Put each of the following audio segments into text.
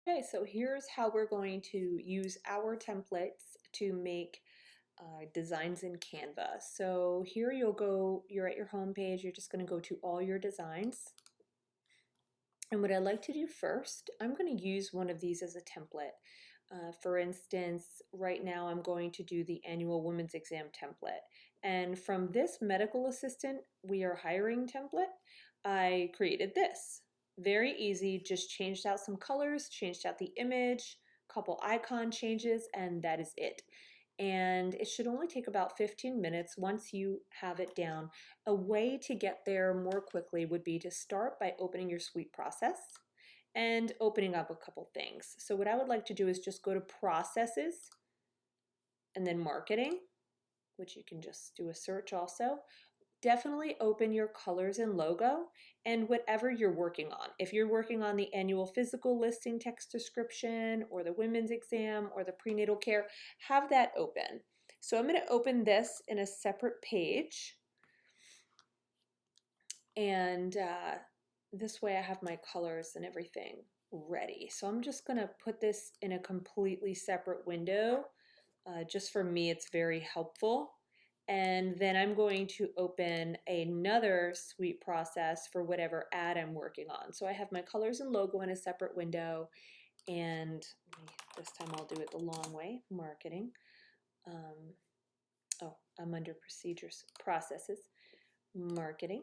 Okay, so here's how we're going to use our templates to make designs in Canva. So here you're at your home page, you're just going to go to all your designs. And what I'd like to do first, I'm going to use one of these as a template. For instance, right now I'm going to do the annual women's exam template. And from this medical assistant we are hiring template, I created this. Very easy, just changed out some colors, changed out the image, couple icon changes, and that is it. And it should only take about 15 minutes once you have it down. A way to get there more quickly would be to start by opening your suite process and opening up a couple things. So what I would like to do is just go to processes and then marketing, which you can just do a search also. Definitely open your colors and logo and whatever you're working on. If you're working on the annual physical listing text description or the women's exam or the prenatal care, have that open. So I'm going to open this in a separate page, and this way I have my colors and everything ready. So I'm just going to put this in a completely separate window. Just for me, it's very helpful. And then I'm going to open another suite process for whatever ad I'm working on. So I have my colors and logo in a separate window, and this time I'll do it the long way, marketing. Oh, I'm under procedures, processes, marketing.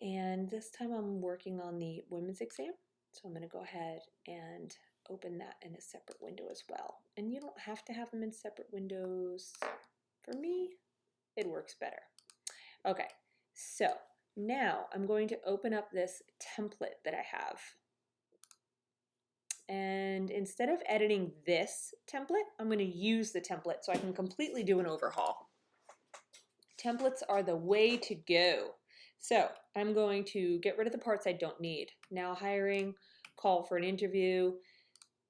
And this time I'm working on the women's exam. So I'm going to go ahead and open that in a separate window as well. And you don't have to have them in separate windows. For me, it works better. Okay, so now I'm going to open up this template that I have. And instead of editing this template, I'm going to use the template so I can completely do an overhaul. Templates are the way to go. So I'm going to get rid of the parts I don't need. Now hiring, call for an interview.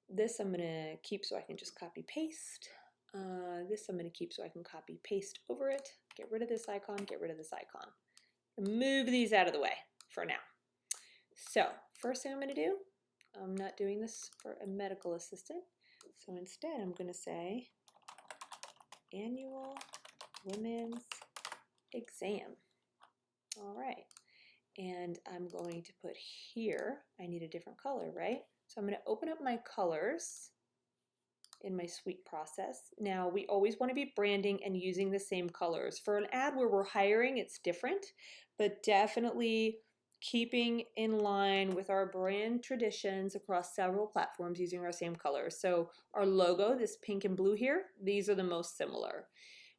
This I'm going to keep so I can just copy paste. This I'm going to keep so I can copy paste over it. Get rid of this icon, get rid of this icon. Move these out of the way for now. So first thing I'm going to do, I'm not doing this for a medical assistant. So instead I'm going to say annual women's exam. All right. And I'm going to put here, I need a different color, right? So I'm going to open up my colors in my suite process. Now we always want to be branding and using the same colors. For an ad where we're hiring, it's different, but definitely keeping in line with our brand traditions across several platforms using our same colors. So our logo, this pink and blue here, these are the most similar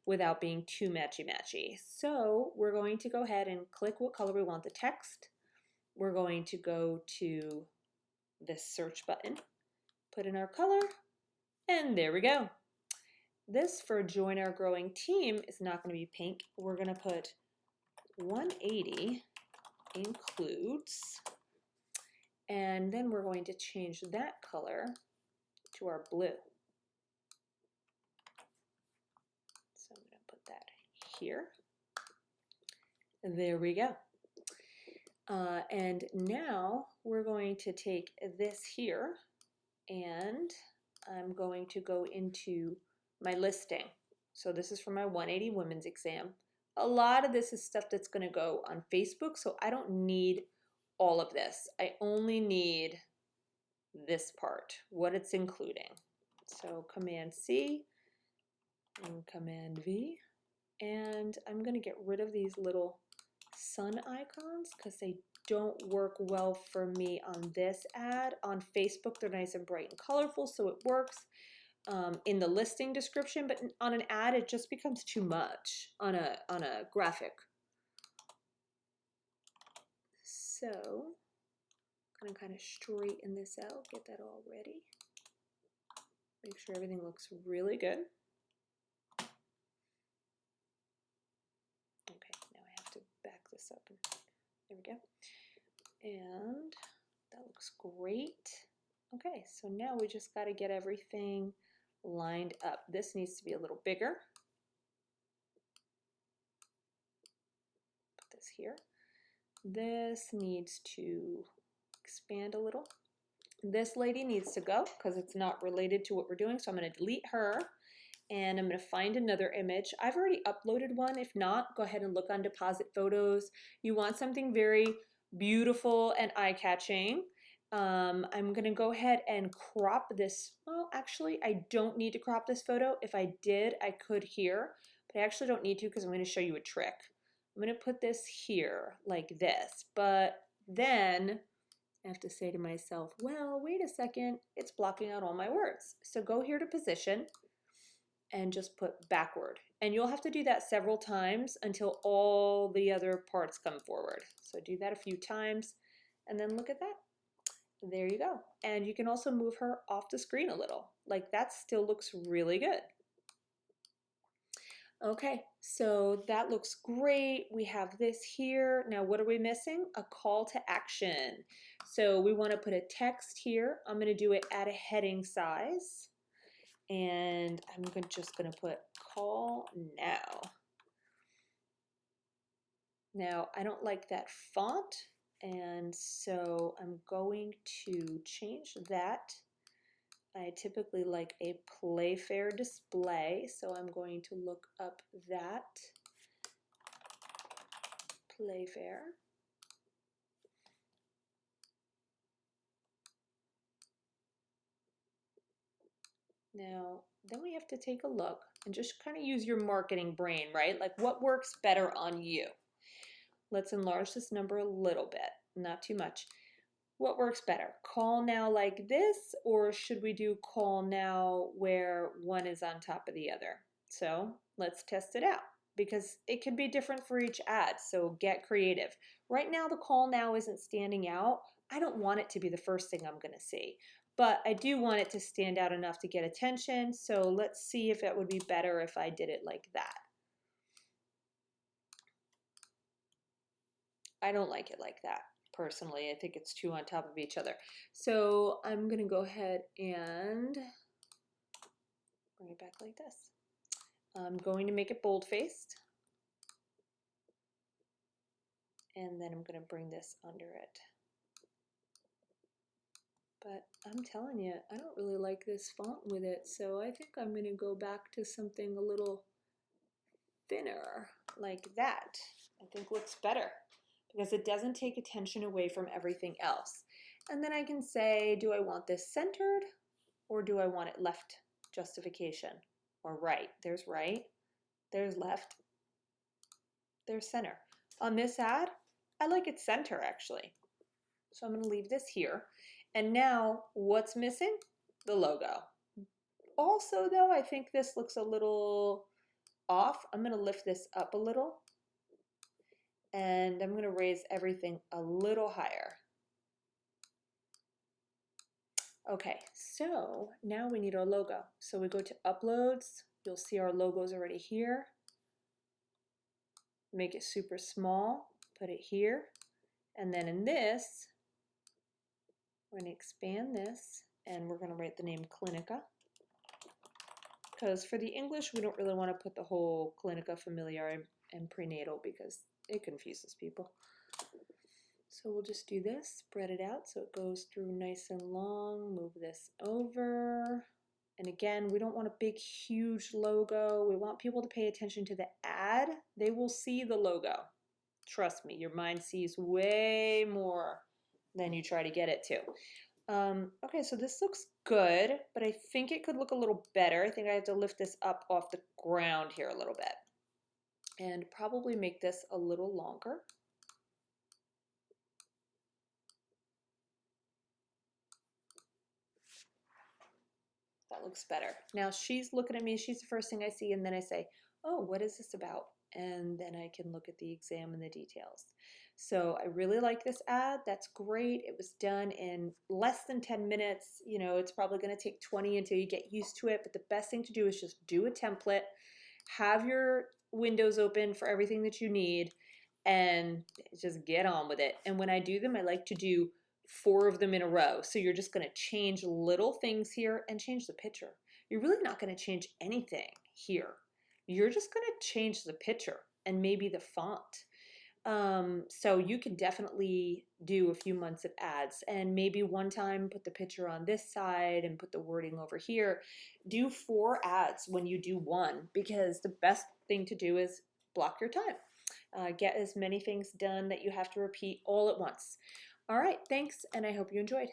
without being too matchy-matchy. So we're going to go ahead and click what color we want the text. We're going to go to this search button, put in our color, and there we go. This for join our growing team is not going to be pink. We're going to put 180 includes, and then we're going to change that color to our blue. So I'm going to put that here. There we go. And now we're going to take this here, and I'm going to go into my listing. So this is for my 180 women's exam. A lot of this is stuff that's going to go on Facebook, so I don't need all of this. I only need this part, what it's including. So Command C and Command V, and I'm going to get rid of these little sun icons because they don't work well for me on this ad. On Facebook, they're nice and bright and colorful, so it works in the listing description, but on an ad, it just becomes too much on a graphic. So I'm going to kind of straighten this out, get that all ready. Make sure everything looks really good. Okay, now I have to back this up. And there we go. And that looks great. Okay, so now we just got to get everything lined up. This needs to be a little bigger. Put this here. This needs to expand a little. This lady needs to go because it's not related to what we're doing. So I'm going to delete her and I'm going to find another image. I've already uploaded one. If not, go ahead and look on deposit photos. You want something very beautiful and eye-catching. I'm going to go ahead and crop this. Well, actually, I don't need to crop this photo. If I did, I could here, but I actually don't need to because I'm going to show you a trick. I'm going to put this here like this, but then I have to say to myself, well, wait a second, it's blocking out all my words. So go here to position and just put backward. And you'll have to do that several times until all the other parts come forward. So do that a few times and then look at that. There you go. And you can also move her off the screen a little. Like that still looks really good. Okay, so that looks great. We have this here. Now what are we missing? A call to action. So we want to put a text here. I'm going to do it at a heading size. And I'm just going to put call now. Now I don't like that font, and so I'm going to change that. I typically like a Playfair display, so I'm going to look up that Playfair. Now, then we have to take a look and just kind of use your marketing brain, right? Like what works better on you? Let's enlarge this number a little bit, not too much. What works better? Call now like this, or should we do call now where one is on top of the other? So let's test it out because it can be different for each ad. So get creative. Right now, the call now isn't standing out. I don't want it to be the first thing I'm going to see, but I do want it to stand out enough to get attention. So let's see if it would be better if I did it like that. I don't like it like that. Personally, I think it's two on top of each other. So I'm going to go ahead and bring it back like this. I'm going to make it bold-faced. And then I'm going to bring this under it. But I'm telling you, I don't really like this font with it. So I think I'm going to go back to something a little thinner like that. I think looks better because it doesn't take attention away from everything else. And then I can say, do I want this centered or do I want it left justification or right? There's right, there's left, there's center. On this ad, I like it center actually. So I'm going to leave this here. And now what's missing? The logo. Also though, I think this looks a little off. I'm going to lift this up a little and I'm going to raise everything a little higher. Okay, so now we need our logo. So we go to uploads. You'll see our logo's already here. Make it super small, put it here. And then in this, we're going to expand this and we're going to write the name Clinica. Because for the English, we don't really want to put the whole Clinica Familiare and prenatal because it confuses people. So we'll just do this, spread it out so it goes through nice and long, move this over. And again, we don't want a big, huge logo. We want people to pay attention to the ad. They will see the logo. Trust me, your mind sees way more than you try to get it to. Okay, so this looks good, but I think it could look a little better. I think I have to lift this up off the ground here a little bit and probably make this a little longer. That looks better. Now she's looking at me, she's the first thing I see, and then I say, oh, what is this about? And then I can look at the exam and the details. So I really like this ad. That's great. It was done in less than 10 minutes. You know, it's probably going to take 20 until you get used to it. But the best thing to do is just do a template, have your windows open for everything that you need, and just get on with it. And when I do them, I like to do 4 of them in a row. So you're just going to change little things here and change the picture. You're really not going to change anything here. You're just going to change the picture and maybe the font. So you can definitely do a few months of ads and maybe one time put the picture on this side and put the wording over here. Do 4 ads when you do one because the best thing to do is block your time. Get as many things done that you have to repeat all at once. All right, thanks, and I hope you enjoyed.